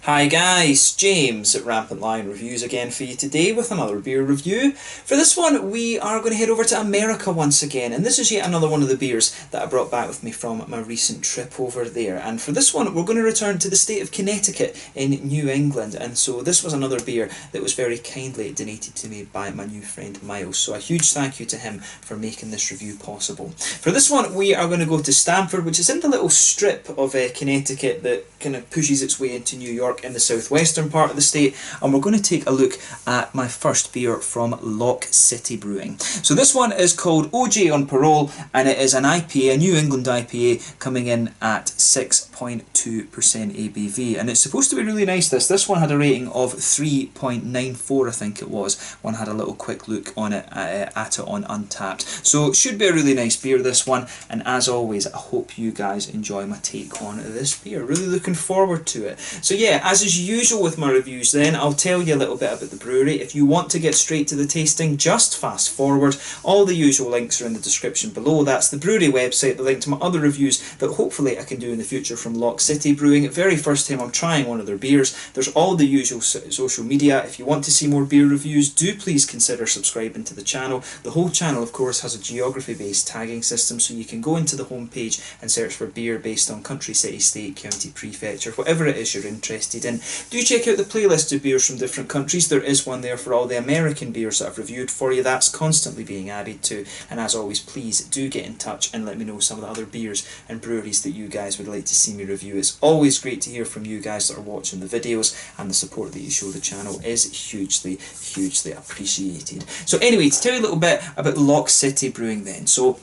Hi guys, James at RampantLionReviews again for you today with another beer review. For this one we are going to head over to America once again, and this is yet another one of the beers that I brought back with me from my recent trip over there. And for this one we're going to return to the state of Connecticut in New England, and so this was another beer that was very kindly donated to me by my new friend Miles, so a huge thank you to him for making this review possible. For this one we are going to go to Stamford, which is in the little strip of Connecticut that kind of pushes its way into New York in the southwestern part of the state, and we're going to take a look at my first beer from Lock City Brewing. So this one is called OJ on Parole, and it is an IPA, a New England IPA, coming in at 6.2% ABV, and it's supposed to be really nice. This one had a rating of 3.94, I think it was. One had a little quick look on it at it on Untappd. So it should be a really nice beer, this one, and as always I hope you guys enjoy my take on this beer. Really looking forward to it. So yeah, as is usual with my reviews then, I'll tell you a little bit about the brewery. If you want to get straight to the tasting, just fast forward. All the usual links are in the description below. That's the brewery website, the link to my other reviews that hopefully I can do in the future from Lock City Brewing. Very first time I'm trying one of their beers. There's all the usual social media. If you want to see more beer reviews, do please consider subscribing to the channel. The whole channel of course has a geography based tagging system, so you can go into the home page and search for beer based on country, city, state, county, prefecture, whatever it is you're interested in. Do check out the playlist of beers from different countries. There is one there for all the American beers that I've reviewed for you. That's constantly being added to, and as always please do get in touch and let me know some of the other beers and breweries that you guys would like to see me review. It's always great to hear from you guys that are watching the videos, and the support that you show the channel is hugely appreciated. So anyway, to tell you a little bit about Lock City Brewing then. So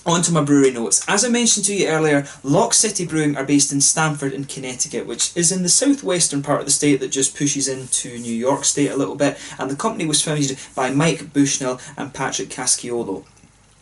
on to my brewery notes. As I mentioned to you earlier, Lock City Brewing are based in Stamford in Connecticut, which is in the southwestern part of the state that just pushes into New York State a little bit, and the company was founded by Mike Bushnell and Patrick Casciolo.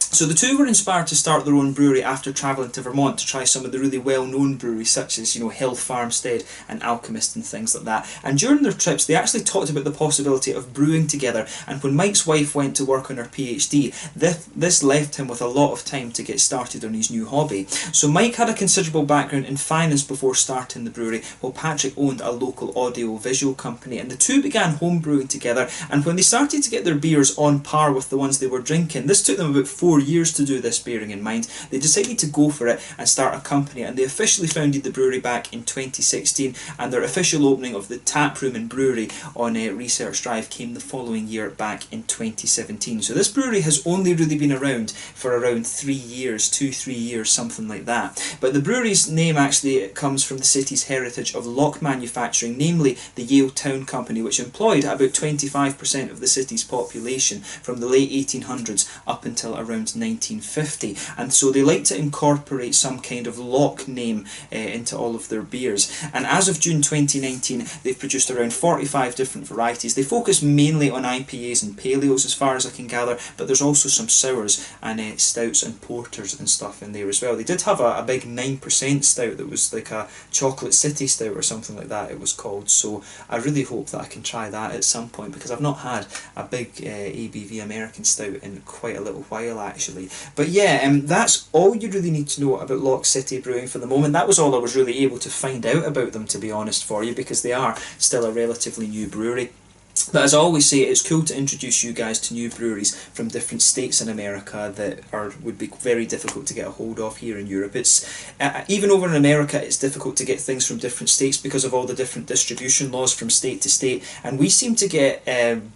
So the two were inspired to start their own brewery after travelling to Vermont to try some of the really well-known breweries such as, Hill Farmstead and Alchemist and things like that. And during their trips they actually talked about the possibility of brewing together, and when Mike's wife went to work on her PhD, this left him with a lot of time to get started on his new hobby. So Mike had a considerable background in finance before starting the brewery, while Patrick owned a local audio-visual company, and the two began home brewing together, and when they started to get their beers on par with the ones they were drinking, this took them about 4 years to do this, bearing in mind, they decided to go for it and start a company, and they officially founded the brewery back in 2016, and their official opening of the tap room and brewery on Research Drive came the following year, back in 2017. So this brewery has only really been around for around 3 years, 2-3 years, something like that. But the brewery's name actually comes from the city's heritage of lock manufacturing, namely the Yale Town Company, which employed about 25% of the city's population from the late 1800s up until around 1950, and so they like to incorporate some kind of lock name into all of their beers. And as of June 2019 they've produced around 45 different varieties. They focus mainly on IPAs and paleos as far as I can gather, but there's also some sours and stouts and porters and stuff in there as well. They did have a big 9% stout that was like a chocolate city stout or something like that it was called, so I really hope that I can try that at some point, because I've not had a big ABV American stout in quite a little while actually. But yeah, that's all you really need to know about Lock City Brewing for the moment. That was all I was really able to find out about them, to be honest for you, because they are still a relatively new brewery. But as I always say, it's cool to introduce you guys to new breweries from different states in America that would be very difficult to get a hold of here in Europe. It's even over in America it's difficult to get things from different states because of all the different distribution laws from state to state, and we seem to get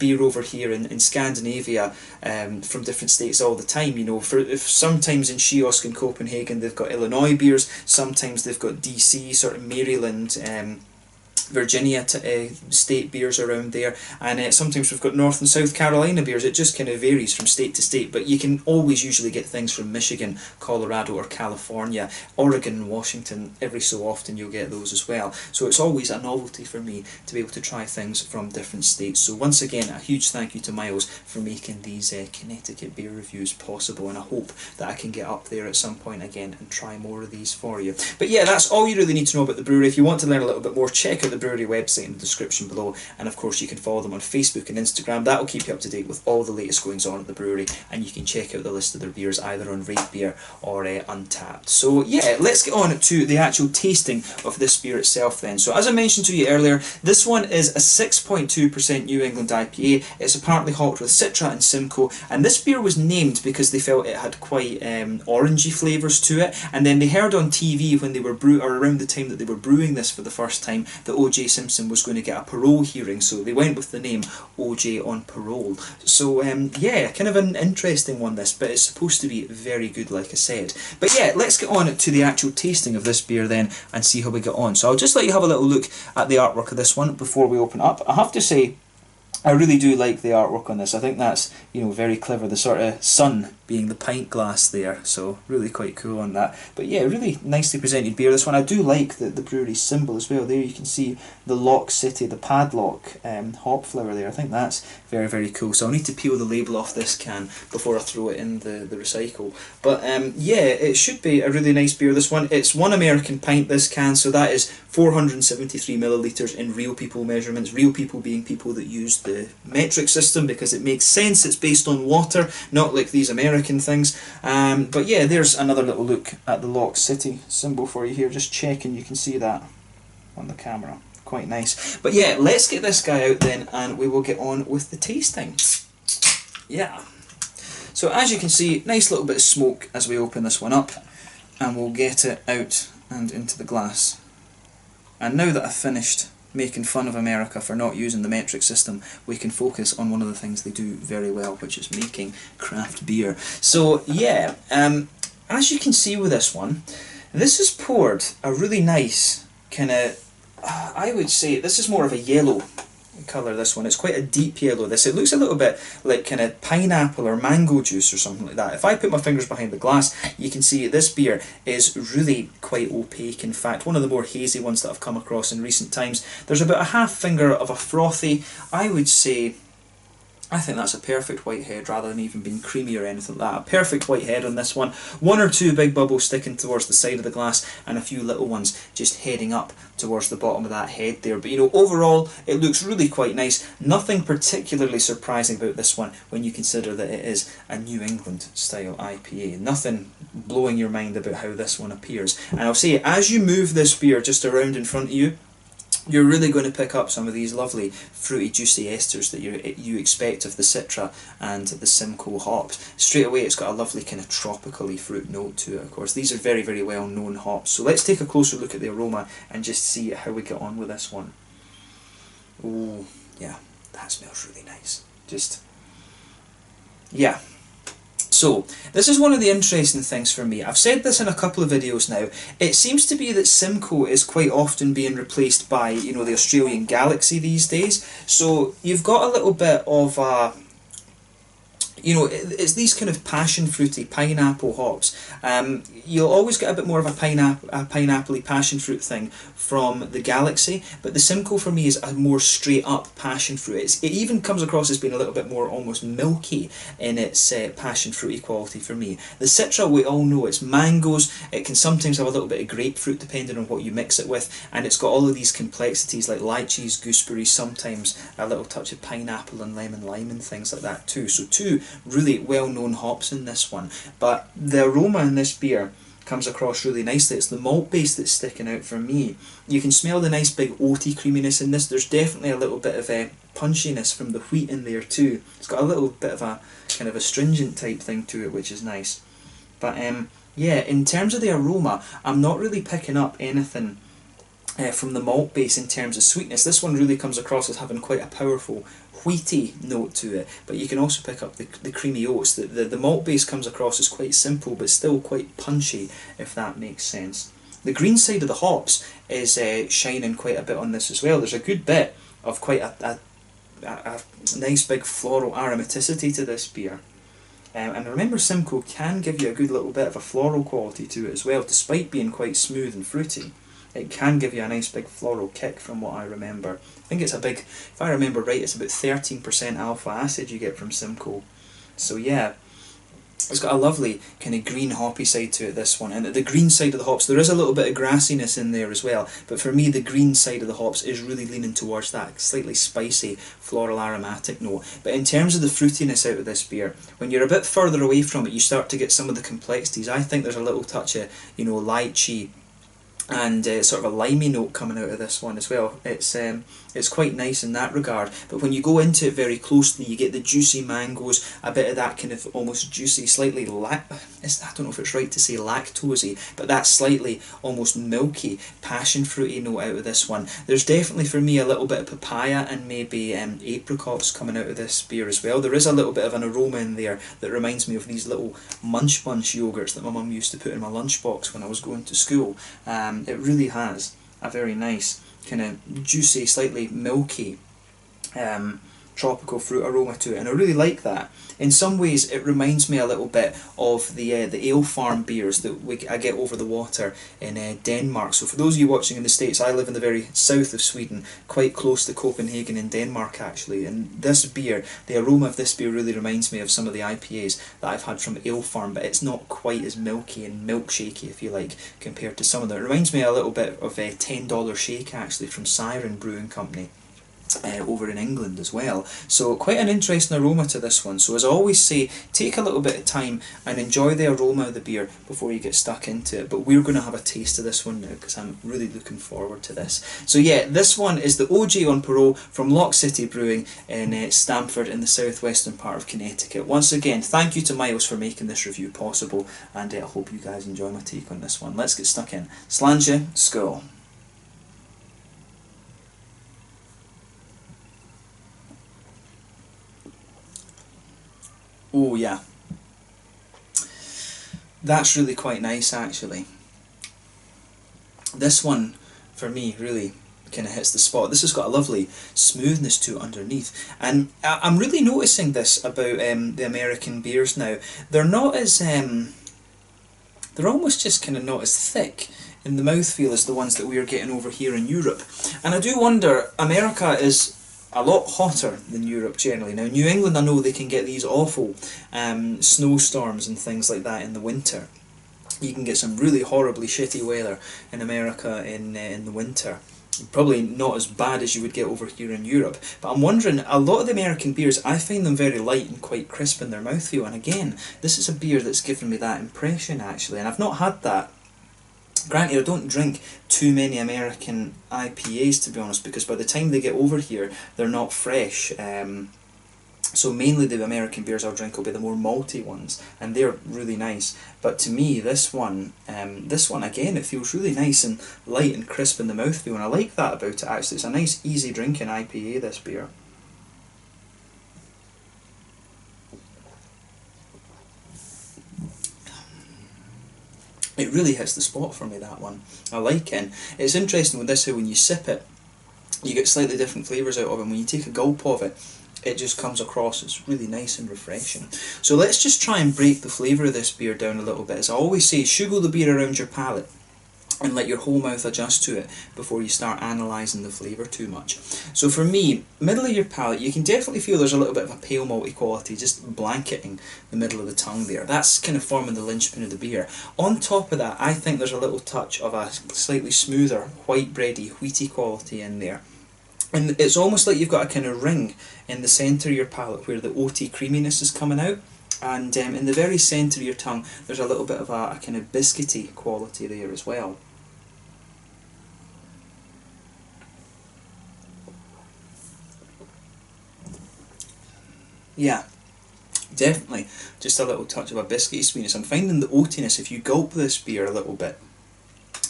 beer over here in Scandinavia from different states all the time. Sometimes in Kiosk in Copenhagen they've got Illinois beers, sometimes they've got DC, sort of Maryland, Virginia state beers around there, and sometimes we've got North and South Carolina beers. It just kind of varies from state to state, but you can always usually get things from Michigan, Colorado or California, Oregon and Washington. Every so often you'll get those as well, so it's always a novelty for me to be able to try things from different states. So once again, a huge thank you to Miles for making these Connecticut beer reviews possible, and I hope that I can get up there at some point again and try more of these for you. But yeah, that's all you really need to know about the brewery. If you want to learn a little bit more, check out the the brewery website in the description below, and of course you can follow them on Facebook and Instagram. That will keep you up to date with all the latest goings on at the brewery, and you can check out the list of their beers either on Rate Beer or Untappd. So yeah, let's get on to the actual tasting of this beer itself then. So as I mentioned to you earlier, this one is a 6.2% New England IPA. It's apparently hopped with Citra and Simcoe, and this beer was named because they felt it had quite orangey flavours to it, and then they heard on TV when they were around the time that they were brewing this for the first time, that O.J. Simpson was going to get a parole hearing, so they went with the name O.J. on Parole. So yeah, kind of an interesting one this, but it's supposed to be very good like I said. But yeah, let's get on to the actual tasting of this beer then and see how we get on. So I'll just let you have a little look at the artwork of this one before we open up. I have to say, I really do like the artwork on this. I think that's, you know, very clever. The sort of sun being the pint glass there, so really quite cool on that. But yeah, really nicely presented beer, this one. I do like the brewery's symbol as well. There you can see the Lock City, the padlock hop flower there. I think that's very, very cool. So I'll need to peel the label off this can before I throw it in the recycle. But yeah, it should be a really nice beer, this one. It's 1 American pint, this can, so that is 473 millilitres in real people measurements. Real people being people that use the metric system, because it makes sense. It's based on water, not like these American things. But yeah, there's another little look at the Lock City symbol for you here. Just checking you can see that on the camera. Quite nice. But yeah, let's get this guy out then, and we will get on with the tasting. Yeah. So as you can see, nice little bit of smoke as we open this one up, and we'll get it out and into the glass. And now that I've finished making fun of America for not using the metric system, we can focus on one of the things they do very well, which is making craft beer. So yeah, as you can see with this one, this is poured a really nice kind of, I would say this is more of a yellow colour, this one. It's quite a deep yellow, this. It looks a little bit like kind of pineapple or mango juice or something like that. If I put my fingers behind the glass, you can see this beer is really quite opaque. In fact, one of the more hazy ones that I've come across in recent times. There's about a half finger of a frothy, I would say, I think that's a perfect white head rather than even being creamy or anything like that. A perfect white head on this one. 1 or 2 big bubbles sticking towards the side of the glass, and a few little ones just heading up towards the bottom of that head there. But you know, overall it looks really quite nice. Nothing particularly surprising about this one when you consider that it is a New England style IPA. Nothing blowing your mind about how this one appears. And I'll say, as you move this beer just around in front of you, you're really going to pick up some of these lovely fruity juicy esters that you expect of the Citra and the Simcoe hops. Straight away it's got a lovely kind of tropically fruit note to it, of course. These are very, very well known hops. So let's take a closer look at the aroma and just see how we get on with this one. Oh yeah, that smells really nice. Just, yeah. So, this is one of the interesting things for me. I've said this in a couple of videos now. It seems to be that Simcoe is quite often being replaced by, you know, the Australian Galaxy these days. So, you've got a little bit of a, you know, it's these kind of passion fruity pineapple hops. You'll always get a bit more of a pineapple-y passion fruit thing from the Galaxy, but the Simcoe for me is a more straight up passion fruit. It even comes across as being a little bit more almost milky in its passion fruity quality for me. The Citra, we all know it's mangoes. It can sometimes have a little bit of grapefruit depending on what you mix it with, and it's got all of these complexities like lychees, gooseberries, sometimes a little touch of pineapple and lemon lime and things like that too. So two really well-known hops in this one, but the aroma in this beer comes across really nicely. It's the malt base that's sticking out for me. You can smell the nice big oaty creaminess in this. There's definitely a little bit of a punchiness from the wheat in there too. It's got a little bit of a kind of astringent type thing to it, which is nice. But yeah, in terms of the aroma, I'm not really picking up anything from the malt base in terms of sweetness. This one really comes across as having quite a powerful wheaty note to it, but you can also pick up the creamy oats. The malt base comes across as quite simple but still quite punchy, if that makes sense. The green side of the hops is shining quite a bit on this as well. There's a good bit of quite a nice big floral aromaticity to this beer. And remember, Simcoe can give you a good little bit of a floral quality to it as well, despite being quite smooth and fruity. It can give you a nice big floral kick from what I remember. I think it's a big, if I remember right, it's about 13% alpha acid you get from Simcoe. So yeah, It's got a lovely kind of green hoppy side to it, this one, and at the green side of the hops there is a little bit of grassiness in there as well, but for me the green side of the hops is really leaning towards that slightly spicy floral aromatic note. But in terms of the fruitiness out of this beer, when you're a bit further away from it you start to get some of the complexities. I think there's a little touch of, you know, lychee and sort of a limey note coming out of this one as well. It's quite nice in that regard, but when you go into it very closely you get the juicy mangoes, a bit of that kind of almost juicy, slightly I don't know if it's right to say lactosey, but that slightly almost milky, passion fruity note out of this one. There's definitely for me a little bit of papaya and maybe apricots coming out of this beer as well. There is a little bit of an aroma in there that reminds me of these little Munch Bunch yogurts that my mum used to put in my lunchbox when I was going to school. It really has a very nice kind of juicy, slightly milky tropical fruit aroma to it, and I really like that. In some ways it reminds me a little bit of the ale farm beers that I get over the water in Denmark. So for those of you watching in the States, I live in the very south of Sweden, quite close to Copenhagen in Denmark actually, and this beer, the aroma of this beer really reminds me of some of the IPAs that I've had from ale farm, but it's not quite as milky and milkshakey, if you like, compared to some of them. It reminds me a little bit of a $10 Shake actually from Siren Brewing Company. Over in England as well. So quite an interesting aroma to this one. So as I always say, take a little bit of time and enjoy the aroma of the beer before you get stuck into it. But we're going to have a taste of this one now because I'm really looking forward to this. So yeah, this one is the OG on Parole from Lock City Brewing in Stamford in the southwestern part of Connecticut. Once again, thank you to Miles for making this review possible, and I hope you guys enjoy my take on this one. Let's get stuck in. Slàinte, skål. Oh yeah, that's really quite nice actually. This one, for me, really kind of hits the spot. This has got a lovely smoothness to it underneath, and I'm really noticing this about the American beers now. They're not as, they're almost just kind of not as thick in the mouthfeel as the ones that we are getting over here in Europe. And I do wonder, America is a lot hotter than Europe generally. Now New England, I know they can get these awful snowstorms and things like that in the winter. You can get some really horribly shitty weather in America in the winter. Probably not as bad as you would get over here in Europe. But I'm wondering, a lot of the American beers, I find them very light and quite crisp in their mouthfeel. And again, this is a beer that's given me that impression actually. And I've not had that. Granted, I don't drink too many American IPAs to be honest, because by the time they get over here, they're not fresh. So mainly the American beers I'll drink will be the more malty ones, and they're really nice. But to me, this one again, it feels really nice and light and crisp in the mouthfeel, and I like that about it actually. It's a nice, easy drinking IPA, this beer. It really hits the spot for me, that one. I like it. It's interesting with this how when you sip it, you get slightly different flavours out of it, and when you take a gulp of it, it just comes across. It's really nice and refreshing. So let's just try and break the flavour of this beer down a little bit. As I always say, sugar the beer around your palate and let your whole mouth adjust to it before you start analysing the flavour too much. So for me, middle of your palate, you can definitely feel there's a little bit of a pale malty quality just blanketing the middle of the tongue there. That's kind of forming the linchpin of the beer. On top of that, I think there's a little touch of a slightly smoother, white bready, wheaty quality in there. And it's almost like you've got a kind of ring in the centre of your palate where the oaty creaminess is coming out. And in the very centre of your tongue, there's a little bit of a kind of biscuity quality there as well. Yeah, definitely just a little touch of a biscuity sweetness. I'm finding the oatiness, if you gulp this beer a little bit,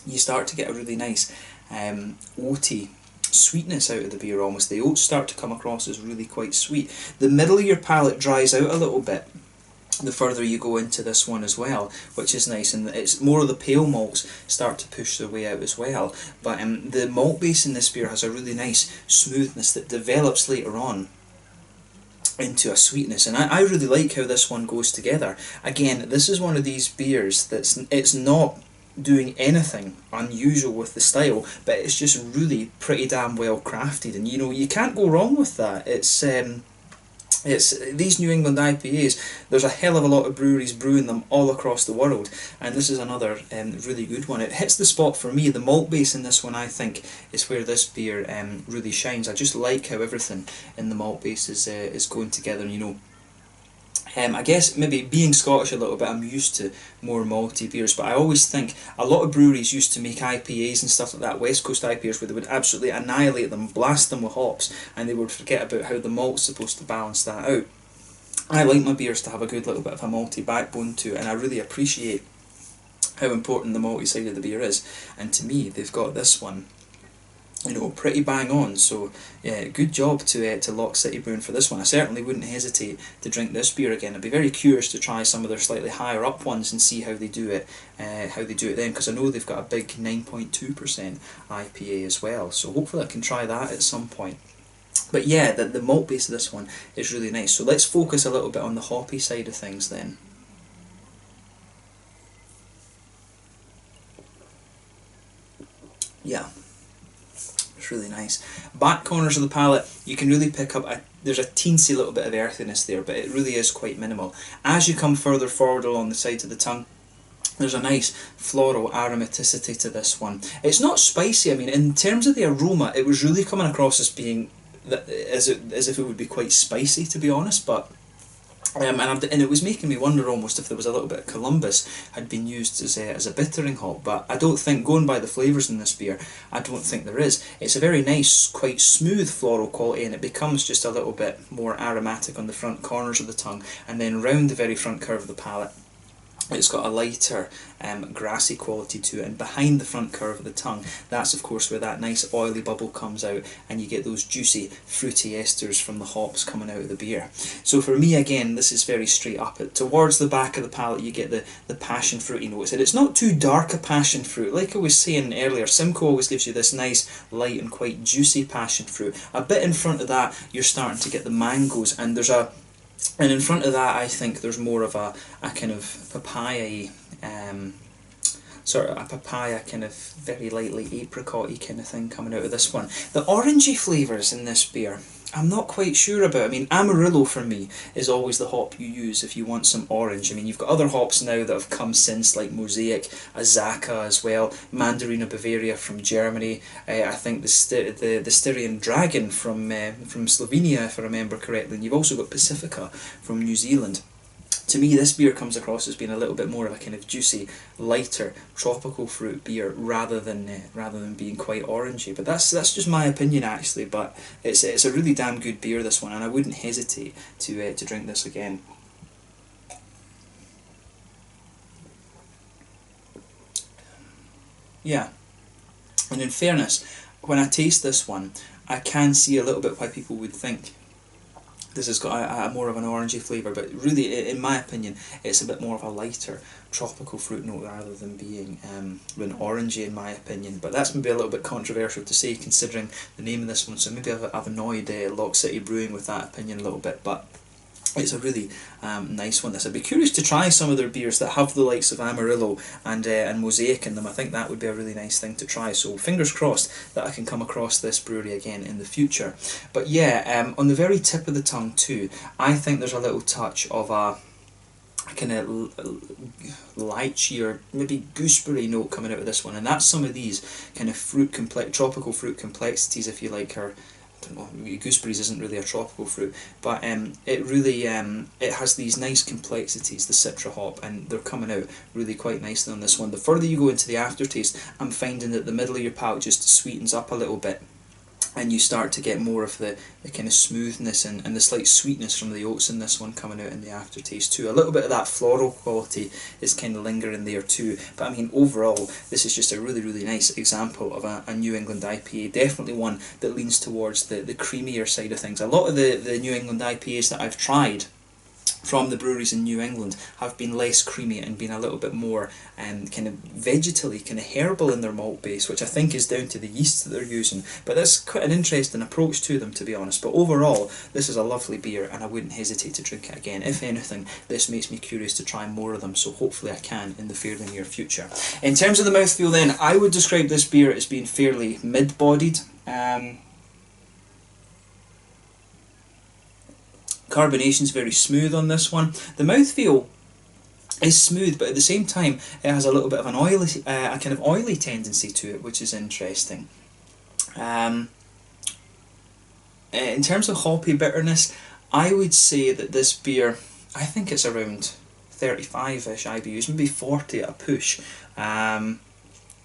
you start to get a really nice oaty sweetness out of the beer almost. The oats start to come across as really quite sweet. The middle of your palate dries out a little bit the further you go into this one as well, which is nice, and it's more of the pale malts start to push their way out as well. But the malt base in this beer has a really nice smoothness that develops later on into a sweetness, and I really like how this one goes together. Again, this is one of these beers it's not doing anything unusual with the style, but it's just really pretty damn well crafted, and you know, you can't go wrong with that. It's these New England IPAs, there's a hell of a lot of breweries brewing them all across the world, and this is another really good one. It hits the spot for me. The malt base in this one, I think, is where this beer really shines. I just like how everything in the malt base is going together, you know. I guess maybe being Scottish a little bit, I'm used to more malty beers, but I always think a lot of breweries used to make IPAs and stuff like that, West Coast IPAs, where they would absolutely annihilate them, blast them with hops, and they would forget about how the malt's supposed to balance that out. I like my beers to have a good little bit of a malty backbone to it, and I really appreciate how important the malty side of the beer is, and to me they've got this one, you know, pretty bang on. So yeah, good job to Lock City Brewing for this one. I certainly wouldn't hesitate to drink this beer again. I'd be very curious to try some of their slightly higher up ones and see how they do it then, because I know they've got a big 9.2% IPA as well, so hopefully I can try that at some point. But yeah, the malt base of this one is really nice. So let's focus a little bit on the hoppy side of things then. Yeah, it's really nice. Back corners of the palate, you can really pick up there's a teensy little bit of earthiness there, but it really is quite minimal. As you come further forward along the sides of the tongue, there's a nice floral aromaticity to this one. It's not spicy. I mean, in terms of the aroma, it was really coming across as being as if it would be quite spicy, to be honest, but and it was making me wonder almost if there was a little bit of Columbus had been used as a bittering hop, but I don't think, going by the flavours in this beer, I don't think there is. It's a very nice, quite smooth floral quality, and it becomes just a little bit more aromatic on the front corners of the tongue, and then round the very front curve of the palate it's got a lighter grassy quality to it, and behind the front curve of the tongue, that's of course where that nice oily bubble comes out and you get those juicy fruity esters from the hops coming out of the beer. So for me, again, this is very straight up. Towards the back of the palate you get the passion fruity notes, and it's not too dark a passion fruit. Like I was saying earlier, Simcoe always gives you this nice light and quite juicy passion fruit. A bit in front of that you're starting to get the mangoes, and in front of that I think there's more of a kind of papaya-y, sort of a papaya kind of very lightly apricot-y kind of thing coming out of this one. The orangey flavours in this beer, I'm not quite sure about. I mean, Amarillo for me is always the hop you use if you want some orange. I mean, you've got other hops now that have come since, like Mosaic, Azaka as well, Mandarina Bavaria from Germany, I think the Styrian Dragon from Slovenia, if I remember correctly, and you've also got Pacifica from New Zealand. To me, this beer comes across as being a little bit more of a kind of juicy, lighter, tropical fruit beer rather than being quite orangey. But that's just my opinion, actually. But it's a really damn good beer, this one, and I wouldn't hesitate to drink this again. Yeah, and in fairness, when I taste this one, I can see a little bit why people would think this has got a more of an orangey flavour, but really, in my opinion, it's a bit more of a lighter tropical fruit note rather than being an orangey, in my opinion. But that's maybe a little bit controversial to say, considering the name of this one, so maybe I've annoyed Lock City Brewing with that opinion a little bit, but it's a really nice one. I'd be curious to try some of their beers that have the likes of Amarillo and Mosaic in them. I think that would be a really nice thing to try, so fingers crossed that I can come across this brewery again in the future. But yeah, on the very tip of the tongue too, I think there's a little touch of a kind of lychee or maybe gooseberry note coming out of this one, and that's some of these kind of tropical fruit complexities, if you like, or I don't know, gooseberries isn't really a tropical fruit, but it really it has these nice complexities, the citra hop, and they're coming out really quite nicely on this one. The further you go into the aftertaste, I'm finding that the middle of your palate just sweetens up a little bit, and you start to get more of the kind of smoothness and the slight sweetness from the oats in this one coming out in the aftertaste too. A little bit of that floral quality is kind of lingering there too, but I mean, overall this is just a really, really nice example of a New England IPA, definitely one that leans towards the creamier side of things. A lot of the New England IPAs that I've tried from the breweries in New England have been less creamy and been a little bit more kind of vegetally, kind of herbal in their malt base, which I think is down to the yeast that they're using. But that's quite an interesting approach to them, to be honest. But overall, this is a lovely beer, and I wouldn't hesitate to drink it again. If anything, this makes me curious to try more of them, so hopefully I can in the fairly near future. In terms of the mouthfeel then, I would describe this beer as being fairly Carbonation's very smooth on this one. The mouthfeel is smooth, but at the same time it has a little bit of an oily, a kind of oily tendency to it, which is interesting. In terms of hoppy bitterness, I would say that this beer, I think it's around 35-ish IBUs, maybe 40 at a push.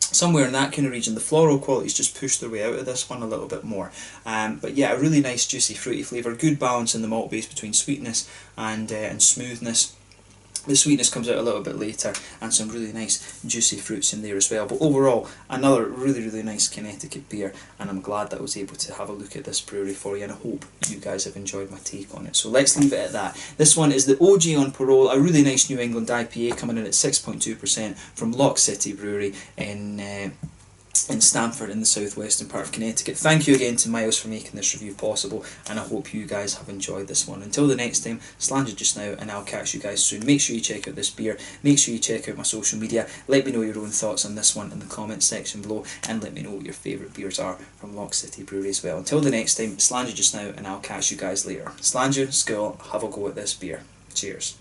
Somewhere in that kind of region. The floral qualities just push their way out of this one a little bit more. But yeah, a really nice juicy fruity flavour, good balance in the malt base between sweetness and smoothness. The sweetness comes out a little bit later, and some really nice juicy fruits in there as well. But overall, another really nice Connecticut beer, and I'm glad that I was able to have a look at this brewery for you, and I hope you guys have enjoyed my take on it. So let's leave it at that. This one is the OG on Parole, a really nice New England IPA coming in at 6.2% from Lock City Brewery in Stamford in the southwestern part of Connecticut. Thank you again to Miles for making this review possible, and I hope you guys have enjoyed this one. Until the next time, Slanger just now, and I'll catch you guys soon. Make sure you check out this beer, make sure you check out my social media, let me know your own thoughts on this one in the comments section below, and let me know what your favourite beers are from Lock City Brewery as well. Until the next time, Slanger just now, and I'll catch you guys later. Slanger, Skull, have a go at this beer. Cheers.